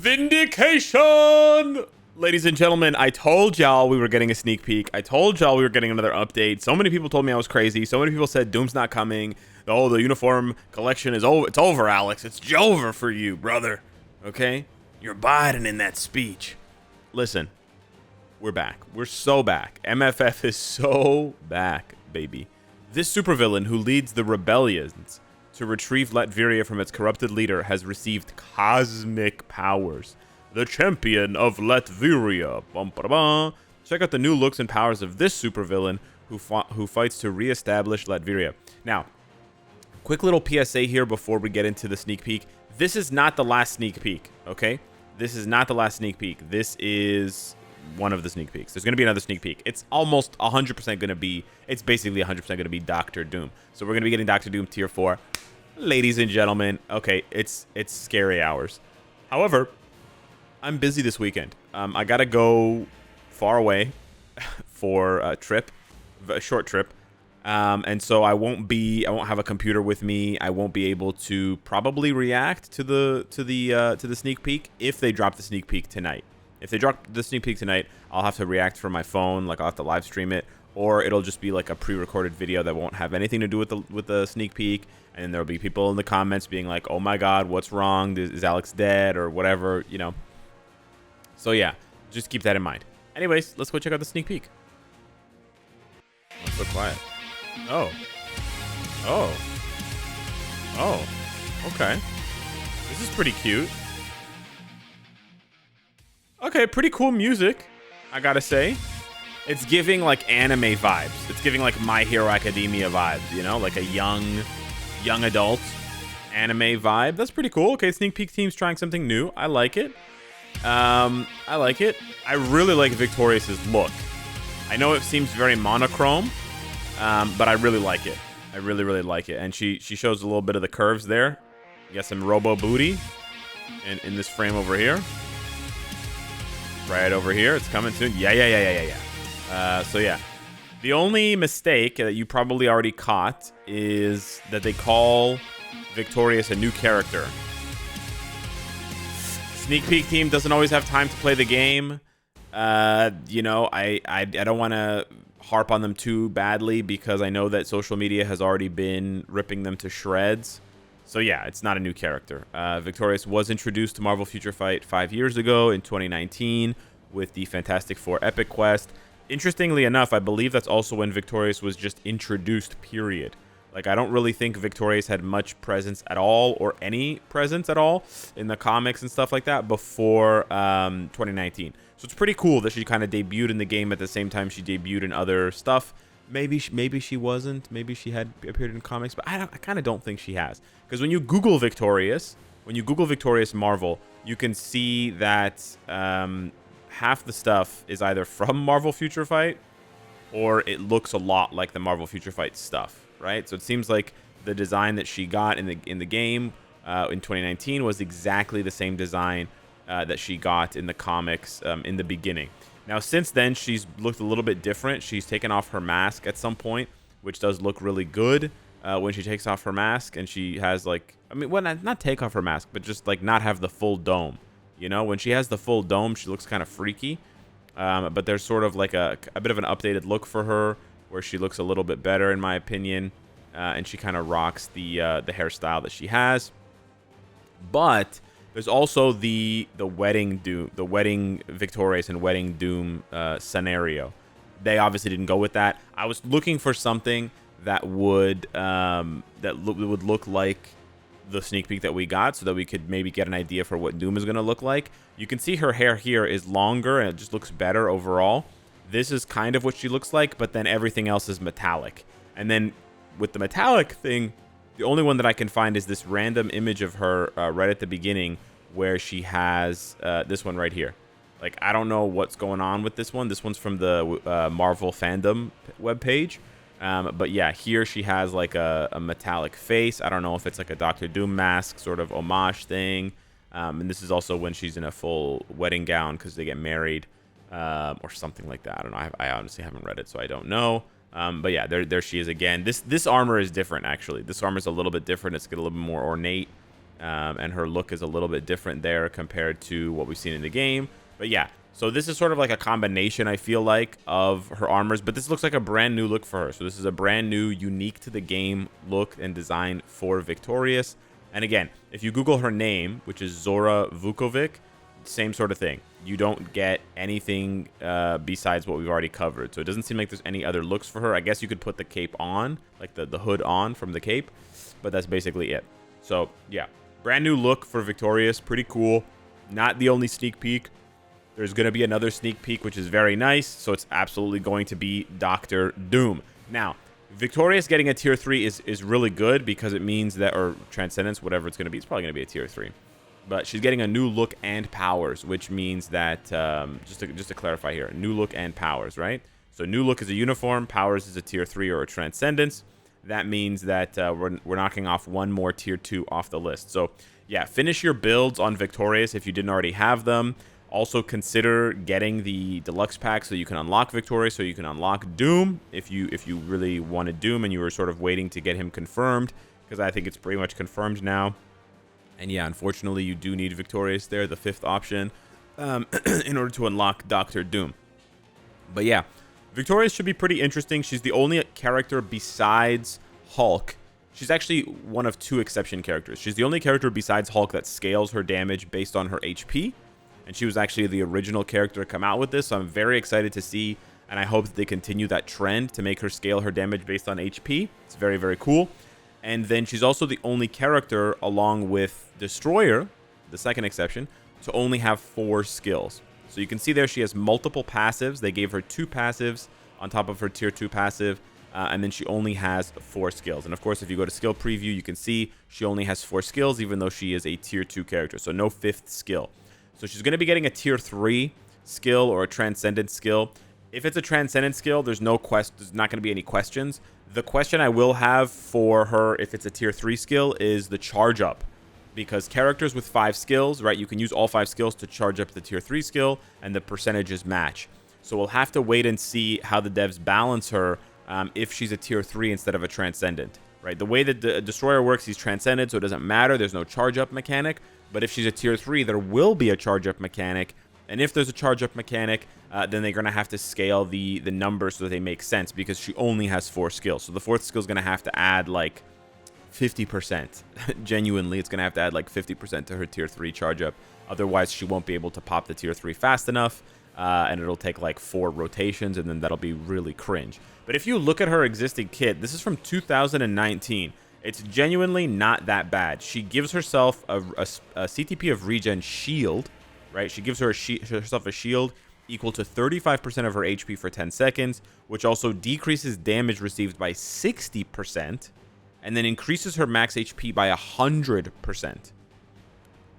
Vindication! Ladies and gentlemen, I told y'all we were getting a sneak peek. I told y'all we were getting another update. So many people told me I was crazy. So many people said Doom's not coming. Oh, the uniform collection is over. It's over, Alex. It's Jover for you, brother. Okay? You're Biden in that speech. Listen, we're back. We're so back. MFF is so back, baby. This supervillain who leads the rebellions to retrieve Latveria from its corrupted leader has received cosmic powers. The champion of Latveria. Bum, ba, da, ba. Check out the new looks and powers of this supervillain who fights to reestablish Latveria. Now, quick little PSA here before we get into the sneak peek. This is not the last sneak peek, okay? This is not the last sneak peek. This is one of the sneak peeks. There's going to be another sneak peek. It's almost 100% going to be, it's basically 100% going to be Doctor Doom. So we're going to be getting Doctor Doom Tier 4. Ladies and gentlemen, okay, it's scary hours. However, I'm busy this weekend. I gotta go far away for a trip, a short trip, and so I won't have a computer with me. I won't be able to probably react to the sneak peek if they drop the sneak peek tonight. If they drop the sneak peek tonight, I'll have to react from my phone, like I'll have to live stream it, or it'll just be like a pre-recorded video that won't have anything to do with the sneak peek. And then there'll be people in the comments being like, "Oh my God, what's wrong? Is Alex dead?" or whatever, you know. So yeah, just keep that in mind. Anyways, let's go check out the sneak peek. Oh, so quiet. Oh. Okay. This is pretty cute. Okay, pretty cool music, I gotta say. It's giving like anime vibes. It's giving like My Hero Academia vibes, you know, like a young adult anime vibe. That's pretty cool. Okay, sneak peek team's trying something new. I like it. I like it. I really like Victorious's look. I know it seems very monochrome, but I really like it. I really, really like it. And she shows a little bit of the curves there. You got some robo booty in this frame over here. Right over here. It's coming soon. Yeah. So yeah. The only mistake that you probably already caught is that they call Victorious a new character. Sneak peek team doesn't always have time to play the game. You know, I don't want to harp on them too badly because I know that social media has already been ripping them to shreds. So yeah, it's not a new character. Victorious was introduced to Marvel Future Fight 5 years ago in 2019 with the Fantastic Four Epic Quest. Interestingly enough, I believe that's also when Victorious was just introduced, period. Like, I don't really think Victorious had much presence at all, or any presence at all, in the comics and stuff like that before 2019. So it's pretty cool that she kind of debuted in the game at the same time she debuted in other stuff. Maybe she wasn't. Maybe she had appeared in comics, but I kind of don't think she has. Because when you Google Victorious, Marvel, you can see that half the stuff is either from Marvel Future Fight, or it looks a lot like the Marvel Future Fight stuff. Right, so it seems like the design that she got in the game in 2019 was exactly the same design that she got in the comics in the beginning. Now, since then, she's looked a little bit different. She's taken off her mask at some point, which does look really good when she takes off her mask, and she has like, I mean, well, not take off her mask, but just like not have the full dome. You know, when she has the full dome, she looks kind of freaky. But there's sort of like a bit of an updated look for her, where she looks a little bit better, in my opinion, and she kind of rocks the hairstyle that she has. But there's also the wedding Victorious and wedding Doom scenario. They obviously didn't go with that. I was looking for something that would look like the sneak peek that we got, so that we could maybe get an idea for what Doom is going to look like. You can see her hair here is longer, and it just looks better overall. This is kind of what she looks like, but then everything else is metallic. And then with the metallic thing, the only one that I can find is this random image of her right at the beginning where she has this one right here. Like, I don't know what's going on with this one. This one's from the Marvel fandom webpage. But yeah, here she has like a metallic face. I don't know if it's like a Doctor Doom mask sort of homage thing. And this is also when she's in a full wedding gown because they get married. Or something like that. I don't know. I honestly haven't read it, so I don't know. But yeah, there she is again. This armor is different, actually. This armor is a little bit different. It's a little bit more ornate. and her look is a little bit different there compared to what we've seen in the game. But yeah, so this is sort of like a combination, I feel like, of her armors, but this looks like a brand new look for her. So this is a brand new, unique to the game look and design for Victorious. And again, if you Google her name, which is Zora Vukovic, same sort of thing. You don't get anything besides what we've already covered. So it doesn't seem like there's any other looks for her. I guess you could put the cape on, like the hood on from the cape, but that's basically it. So yeah, brand new look for Victorious. Pretty cool. Not the only sneak peek. There's going to be another sneak peek, which is very nice. So it's absolutely going to be Doctor Doom. Now, Victorious getting a tier 3 is really good because it means that, or Transcendence, whatever it's going to be, it's probably going to be a tier 3. But she's getting a new look and powers, which means that, just to clarify here, new look and powers, right? So new look is a uniform, powers is a tier 3 or a Transcendence. That means that we're knocking off one more tier 2 off the list. So yeah, finish your builds on Victorious if you didn't already have them. Also consider getting the deluxe pack so you can unlock Victorious, so you can unlock Doom if you really wanted Doom and you were sort of waiting to get him confirmed, because I think it's pretty much confirmed now. And yeah, unfortunately, you do need Victorious there, the 5th option, in order to unlock Doctor Doom. But yeah, Victorious should be pretty interesting. She's the only character besides Hulk. She's actually one of 2 exception characters. She's the only character besides Hulk that scales her damage based on her HP. And she was actually the original character to come out with this. So I'm very excited to see, and I hope that they continue that trend to make her scale her damage based on HP. It's very, very cool. And then she's also the only character, along with Destroyer, the second exception, to only have 4 skills. So you can see there she has multiple passives. They gave her 2 passives on top of her tier 2 passive. And then she only has 4 skills. And of course, if you go to skill preview, you can see she only has 4 skills, even though she is a tier 2 character. So no 5th skill. So she's going to be getting a tier 3 skill or a transcendent skill. If it's a transcendent skill, there's not going to be any questions. The question I will have for her, if it's a tier 3 skill, is the charge up. Because characters with 5 skills, right, you can use all 5 skills to charge up the tier 3 skill, and the percentages match. So we'll have to wait and see how the devs balance her if she's a tier 3 instead of a transcendent. Right, the way that the Destroyer works, he's transcended, so it doesn't matter. There's no charge up mechanic. But if she's a tier 3, there will be a charge up mechanic. And if there's a charge up mechanic, then they're going to have to scale the numbers so that they make sense, because she only has 4 skills. So the 4th skill is going to have to add like 50%. Genuinely, it's going to have to add like 50% to her tier 3 charge up. Otherwise, she won't be able to pop the tier 3 fast enough. And it'll take like 4 rotations, and then that'll be really cringe. But if you look at her existing kit, this is from 2019. It's genuinely not that bad. She gives herself a CTP of regen shield, right? She gives herself a shield equal to 35% of her HP for 10 seconds, which also decreases damage received by 60%, and then increases her max HP by 100%.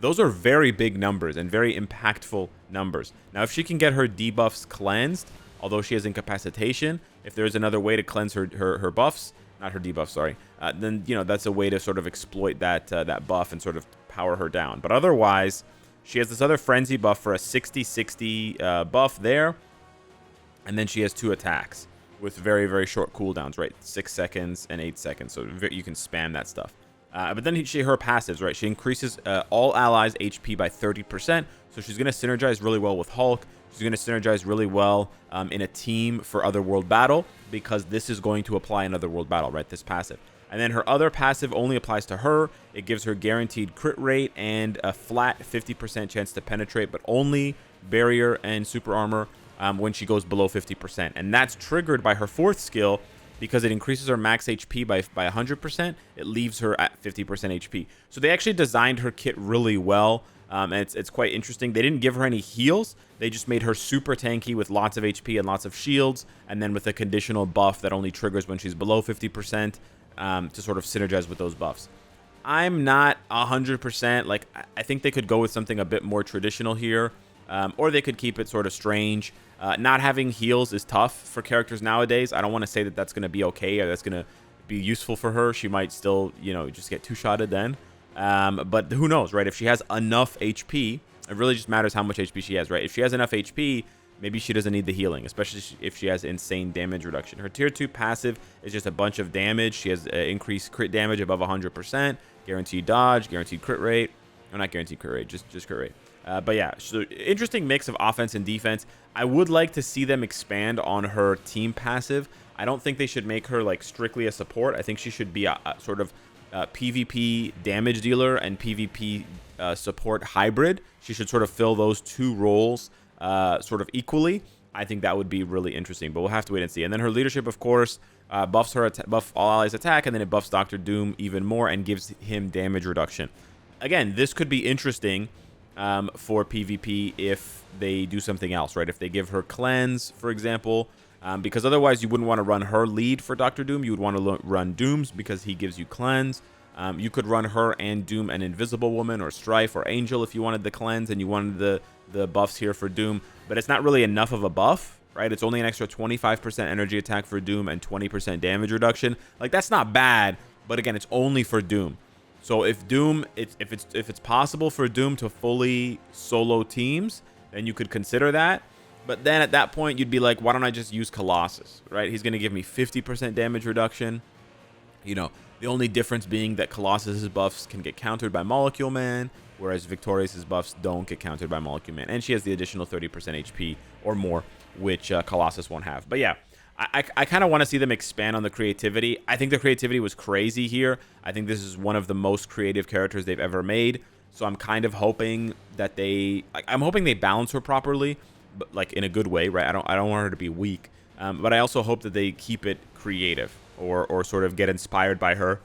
Those are very big numbers and very impactful numbers. Now, if she can get her debuffs cleansed, although she has incapacitation, if there's another way to cleanse her buffs, not her debuffs, sorry, then, you know, that's a way to sort of exploit that buff and sort of power her down. But otherwise, she has this other frenzy buff for a 60-60 buff there, and then she has 2 attacks with very, very short cooldowns, right? 6 seconds and 8 seconds, so you can spam that stuff. But then her passives, right? She increases all allies' HP by 30%, so she's going to synergize really well with Hulk. She's going to synergize really well in a team for Otherworld Battle, because this is going to apply in Otherworld Battle, right? This passive. And then her other passive only applies to her. It gives her guaranteed crit rate and a flat 50% chance to penetrate, but only barrier and super armor when she goes below 50%. And that's triggered by her 4th skill, because it increases her max HP by 100%. It leaves her at 50% HP. So they actually designed her kit really well. And it's quite interesting. They didn't give her any heals. They just made her super tanky with lots of HP and lots of shields, and then with a conditional buff that only triggers when she's below 50% to sort of synergize with those buffs. I'm not 100%. Like, I think they could go with something a bit more traditional here, or they could keep it sort of strange. Not having heals is tough for characters nowadays. I don't want to say that that's going to be okay or that's going to be useful for her. She might still, you know, just get 2-shotted then. But who knows, right? If she has enough HP, it really just matters how much HP she has, right? If she has enough HP, maybe she doesn't need the healing, especially if she has insane damage reduction. Her tier 2 passive is just a bunch of damage. She has increased crit damage above 100%, guaranteed dodge, guaranteed crit rate. No, not guaranteed crit rate, just crit rate. But yeah, so interesting mix of offense and defense. I would like to see them expand on her team passive. I don't think they should make her like strictly a support. I think she should be a sort of PvP damage dealer and PvP support hybrid. She should sort of fill those two roles sort of equally. I think that would be really interesting, but we'll have to wait and see. And then her leadership, of course, buffs buff all allies attack, and then it buffs Dr. Doom even more and gives him damage reduction. Again, this could be interesting for PvP if they do something else, right? If they give her cleanse, for example, because otherwise you wouldn't want to run her lead for Dr. Doom. You would want to run Doom's because he gives you cleanse. You could run her and Doom and Invisible Woman or Strife or Angel if you wanted the cleanse and you wanted the buffs here for Doom. But it's not really enough of a buff, right? It's only an extra 25% energy attack for Doom and 20% damage reduction. Like, that's not bad, but again, it's only for Doom. So if Doom, if it's possible for Doom to fully solo teams, then you could consider that. But then at that point, you'd be like, why don't I just use Colossus, right? He's going to give me 50% damage reduction. You know, the only difference being that Colossus's buffs can get countered by Molecule Man, whereas Victorious' buffs don't get countered by Molecule Man. And she has the additional 30% HP or more, which Colossus won't have. But yeah, I kind of want to see them expand on the creativity. I think the creativity was crazy here. I think this is one of the most creative characters they've ever made. So I'm kind of hoping that I'm hoping they balance her properly, but like in a good way, right? I don't want her to be weak. But I also hope that they keep it creative or sort of get inspired by her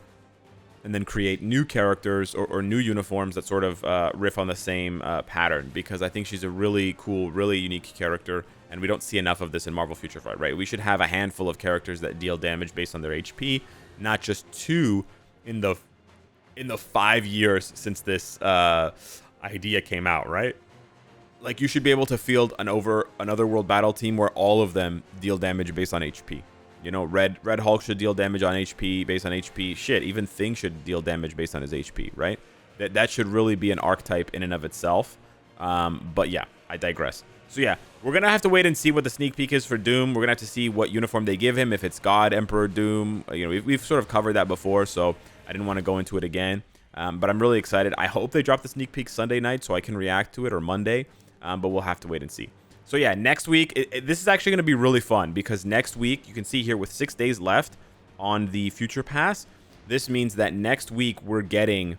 and then create new characters or new uniforms that sort of riff on the same pattern, because I think she's a really cool, really unique character, and we don't see enough of this in Marvel Future Fight, right? We should have a handful of characters that deal damage based on their HP, not just 2 in the 5 years since this idea came out, right? Like, you should be able to field another world battle team where all of them deal damage based on HP. You know, Red Hulk should deal damage on HP based on HP. Shit, even Thing should deal damage based on his HP, right? That should really be an archetype in and of itself. But yeah, I digress. So yeah, we're going to have to wait and see what the sneak peek is for Doom. We're going to have to see what uniform they give him, if it's God, Emperor, Doom. You know, we've sort of covered that before, so I didn't want to go into it again. But I'm really excited. I hope they drop the sneak peek Sunday night so I can react to it, or Monday. But we'll have to wait and see. So yeah, next week, this is actually going to be really fun, because next week, you can see here with 6 days left on the Future Pass, this means that next week we're getting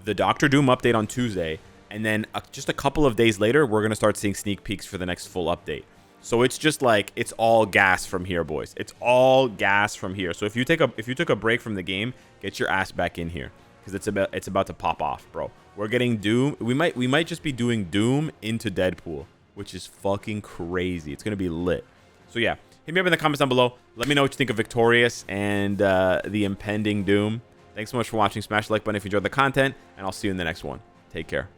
the Doctor Doom update on Tuesday, and then just a couple of days later, we're going to start seeing sneak peeks for the next full update. So it's just like, it's all gas from here, boys. It's all gas from here. So if you took a break from the game, get your ass back in here, because it's about to pop off, bro. We're getting Doom. We might just be doing Doom into Deadpool, which is fucking crazy. It's going to be lit. So yeah, hit me up in the comments down below. Let me know what you think of Victorious and the impending Doom. Thanks so much for watching. Smash the like button if you enjoyed the content, and I'll see you in the next one. Take care.